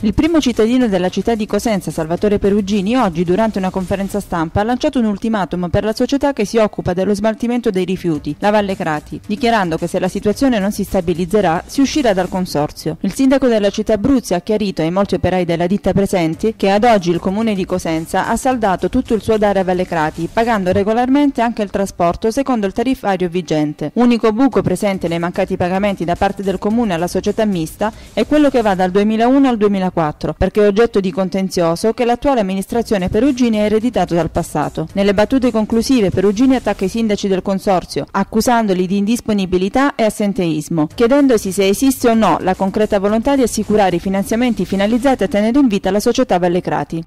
Il primo cittadino della città di Cosenza, Salvatore Perugini, oggi durante una conferenza stampa ha lanciato un ultimatum per la società che si occupa dello smaltimento dei rifiuti, la Valle Crati, dichiarando che se la situazione non si stabilizzerà si uscirà dal consorzio. Il sindaco della città Abruzzi ha chiarito ai molti operai della ditta presenti che ad oggi il comune di Cosenza ha saldato tutto il suo dare a Valle Crati, pagando regolarmente anche il trasporto secondo il tariffario vigente. Unico buco presente nei mancati pagamenti da parte del comune alla società mista è quello che va dal 2001 al 2004, perché è oggetto di contenzioso che l'attuale amministrazione Perugini ha ereditato dal passato. Nelle battute conclusive Perugini attacca i sindaci del consorzio, accusandoli di indisponibilità e assenteismo, chiedendosi se esiste o no la concreta volontà di assicurare i finanziamenti finalizzati a tenere in vita la società Valle Crati.